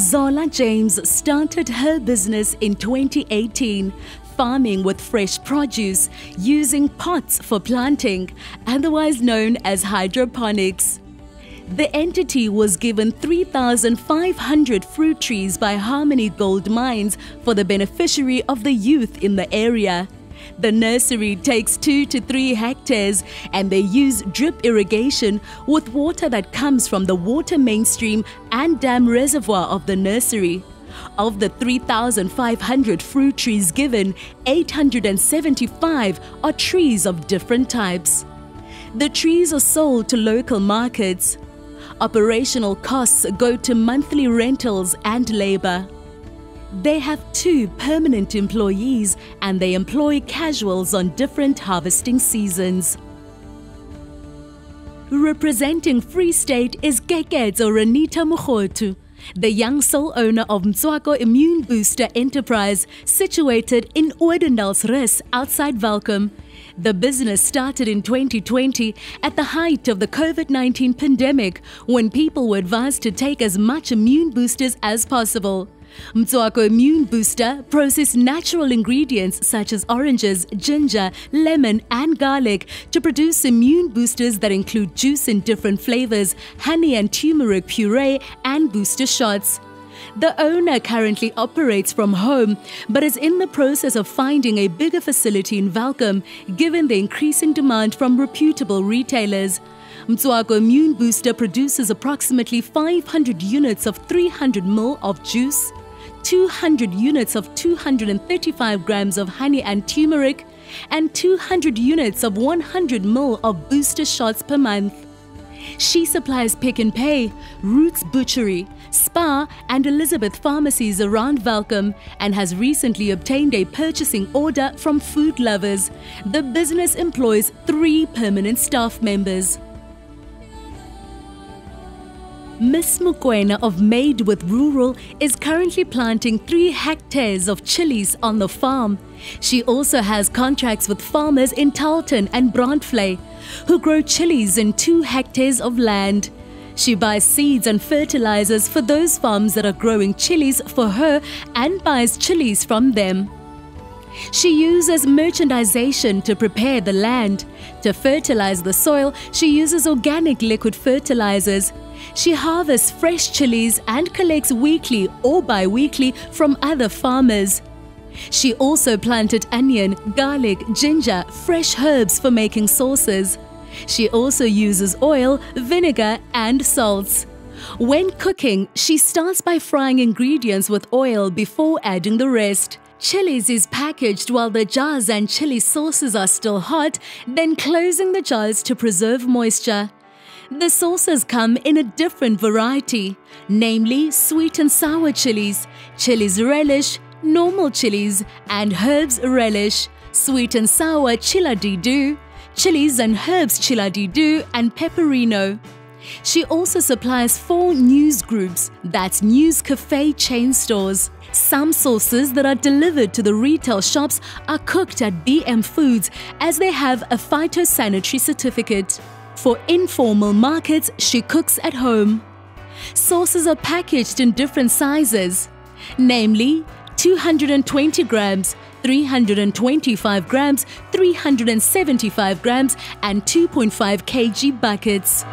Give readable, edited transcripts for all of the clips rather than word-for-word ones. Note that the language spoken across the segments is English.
Zola James started her business in 2018, farming with fresh produce using pots for planting, otherwise known as hydroponics. The entity was given 3,500 fruit trees by Harmony Gold Mines for the beneficiary of the youth in the area. The nursery takes 2 to 3 hectares and they use drip irrigation with water that comes from the water mainstream and dam reservoir of the nursery. Of the 3,500 fruit trees given, 875 are trees of different types. The trees are sold to local markets. Operational costs go to monthly rentals and labor. They have 2 permanent employees and they employ casuals on different harvesting seasons. Representing Free State is Kekezo Renita Mukhotu, the young sole owner of Mtswako Immune Booster Enterprise, situated in Oudendaalsrus outside Welkom. The business started in 2020 at the height of the COVID-19 pandemic, when people were advised to take as much immune boosters as possible. Mtswako Immune Booster processed natural ingredients such as oranges, ginger, lemon and garlic to produce immune boosters that include juice in different flavors, honey and turmeric puree and booster shots. The owner currently operates from home but is in the process of finding a bigger facility in Welkom given the increasing demand from reputable retailers. Mtswako Immune Booster produces approximately 500 units of 300 ml of juice, 200 units of 235 grams of honey and turmeric, and 200 units of 100 ml of booster shots per month. She supplies Pick n Pay, Roots Butchery, Spar and Elizabeth pharmacies around Welkom and has recently obtained a purchasing order from Food Lovers. The business employs 3 permanent staff members. Miss Mokoena of Made with Rural is currently planting 3 hectares of chilies on the farm. She also has contracts with farmers in Tarleton and Brandvlei who grow chilies in 2 hectares of land. She buys seeds and fertilizers for those farms that are growing chilies for her and buys chilies from them. She uses merchandisation to prepare the land. To fertilize the soil, she uses organic liquid fertilizers. She harvests fresh chilies and collects weekly or bi-weekly from other farmers. She also planted onion, garlic, ginger, fresh herbs for making sauces. She also uses oil, vinegar and salts. When cooking, she starts by frying ingredients with oil before adding the rest. Chilies is packaged while the jars and chili sauces are still hot, then closing the jars to preserve moisture. The sauces come in a different variety, namely sweet and sour chilies, chilies relish, normal chilies, and herbs relish, sweet and sour chila-di-do, chilies and herbs chila-di-do, and pepperino. She also supplies 4 news groups, that's news cafe chain stores. Some sauces that are delivered to the retail shops are cooked at BM Foods as they have a phytosanitary certificate. For informal markets, she cooks at home. Sauces are packaged in different sizes, namely 220 grams, 325 grams, 375 grams, and 2.5 kg buckets.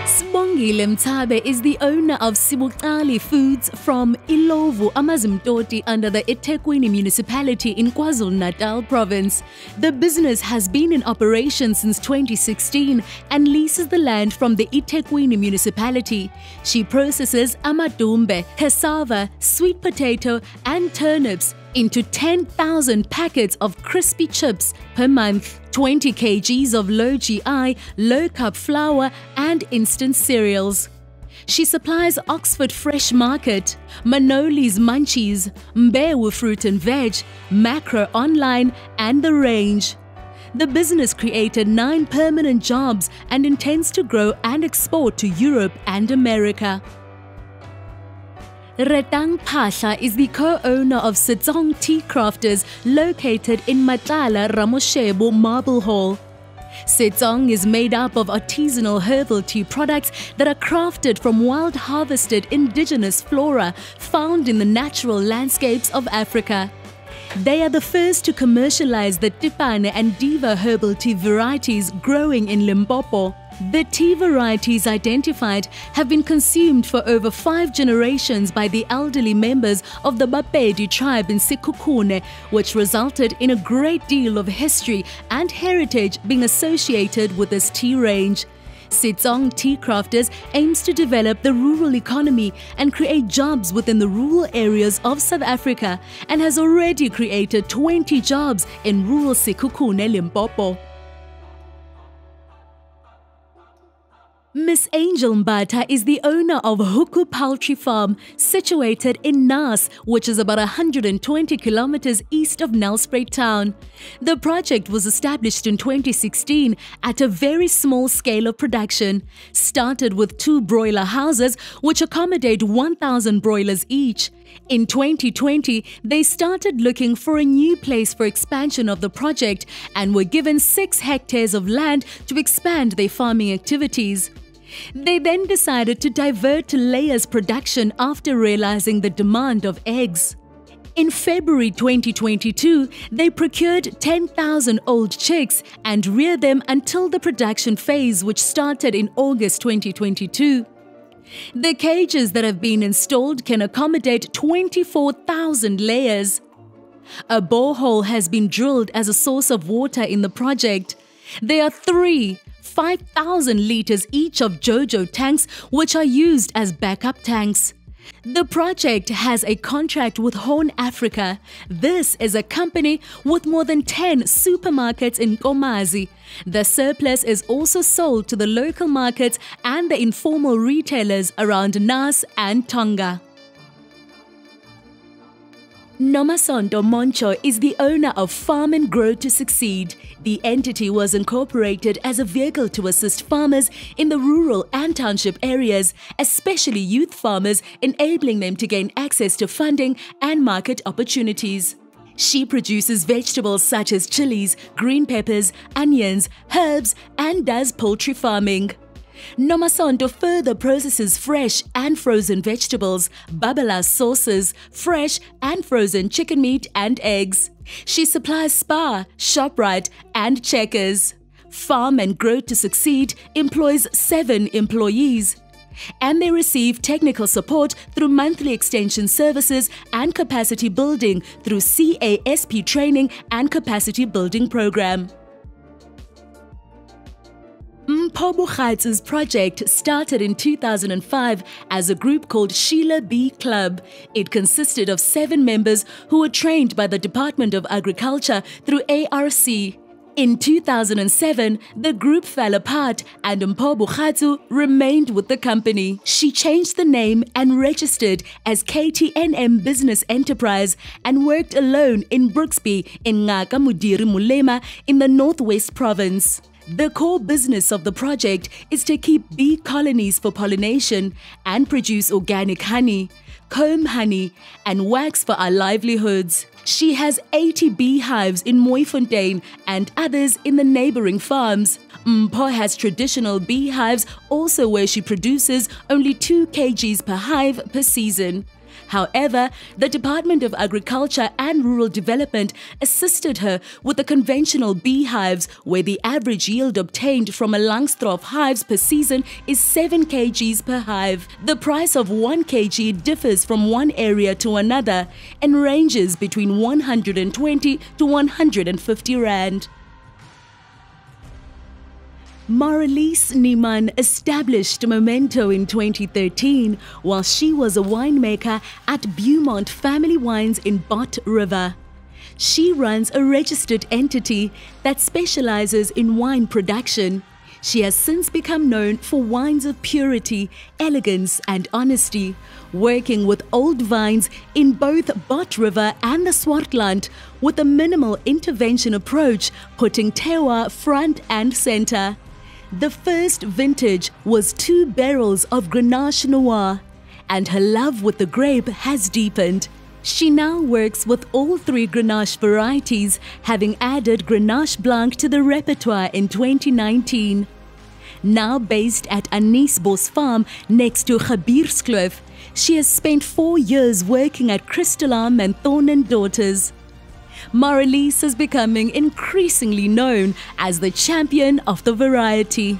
Sibongile Mthabe is the owner of Sibuqali Foods from Ilovu, Amazimtoti, under the eThekwini municipality in KwaZulu-Natal province. The business has been in operation since 2016 and leases the land from the eThekwini municipality. She processes amadumbe, cassava, sweet potato and turnips into 10,000 packets of crispy chips per month, 20 kgs of low GI, low carb flour and instant cereals. She supplies Oxford Fresh Market, Manoli's Munchies, Mbewu Fruit and Veg, Macro Online and The Range. The business created 9 permanent jobs and intends to grow and export to Europe and America. Retang Pasha is the co-owner of Setsong Tea Crafters located in Matlala Ramoshebo Marble Hall. Setsong is made up of artisanal herbal tea products that are crafted from wild harvested indigenous flora found in the natural landscapes of Africa. They are the first to commercialize the Tipane and Diva herbal tea varieties growing in Limpopo. The tea varieties identified have been consumed for over 5 generations by the elderly members of the Bapedi tribe in Sekhukhune, which resulted in a great deal of history and heritage being associated with this tea range. Setsong Tea Crafters aims to develop the rural economy and create jobs within the rural areas of South Africa and has already created 20 jobs in rural Sekhukhune, Limpopo. Miss Angel Mbata is the owner of Huku Poultry Farm, situated in Naas, which is about 120 kilometers east of Nelspruit town. The project was established in 2016 at a very small scale of production. Started with 2 broiler houses, which accommodate 1,000 broilers each. In 2020, they started looking for a new place for expansion of the project and were given 6 hectares of land to expand their farming activities. They then decided to divert to layers production after realizing the demand of eggs. In February 2022, they procured 10,000 old chicks and reared them until the production phase, which started in August 2022. The cages that have been installed can accommodate 24,000 layers. A borehole has been drilled as a source of water in the project. There are 3 5,000 liters each of JoJo tanks, which are used as backup tanks. The project has a contract with Horn Africa. This is a company with more than 10 supermarkets in Komazi. The surplus is also sold to the local markets and the informal retailers around Naas and Tonga. Nomasonto Moncho is the owner of Farm and Grow to Succeed. The entity was incorporated as a vehicle to assist farmers in the rural and township areas, especially youth farmers, enabling them to gain access to funding and market opportunities. She produces vegetables such as chilies, green peppers, onions, herbs, and does poultry farming. Nomasonto further processes fresh and frozen vegetables, babala sauces, fresh and frozen chicken meat and eggs. She supplies Spar, ShopRite and Checkers. Farm and Grow to Succeed employs 7 employees, and they receive technical support through monthly extension services and capacity building through CASP training and capacity building program. Mpho project started in 2005 as a group called Sheila B Club. It consisted of 7 members who were trained by the Department of Agriculture through ARC. In 2007, the group fell apart and Mpho remained with the company. She changed the name and registered as KTNM Business Enterprise and worked alone in Brooksby in Ngaka Mudiri Mulema in the Northwest Province. The core business of the project is to keep bee colonies for pollination and produce organic honey, comb honey, and wax for our livelihoods. She has 80 beehives in Mooifontein and others in the neighboring farms. Mpho has traditional beehives also where she produces only 2 kgs per hive per season. However, the Department of Agriculture and Rural Development assisted her with the conventional beehives, where the average yield obtained from a Langstroth hives per season is 7 kgs per hive. The price of 1 kg differs from one area to another and ranges between 120 to 150 rand. Marelise Niemann established Memento in 2013 while she was a winemaker at Beaumont Family Wines in Bot River. She runs a registered entity that specializes in wine production. She has since become known for wines of purity, elegance and honesty, working with old vines in both Bot River and the Swartland with a minimal intervention approach, putting terroir front and center. The first vintage was 2 barrels of Grenache Noir, and her love with the grape has deepened. She now works with all three Grenache varieties, having added Grenache Blanc to the repertoire in 2019. Now based at Anisbos Farm next to Gebierskloof, she has spent 4 years working at Crystallam and Thorn & Daughters. Marelise is becoming increasingly known as the champion of the variety.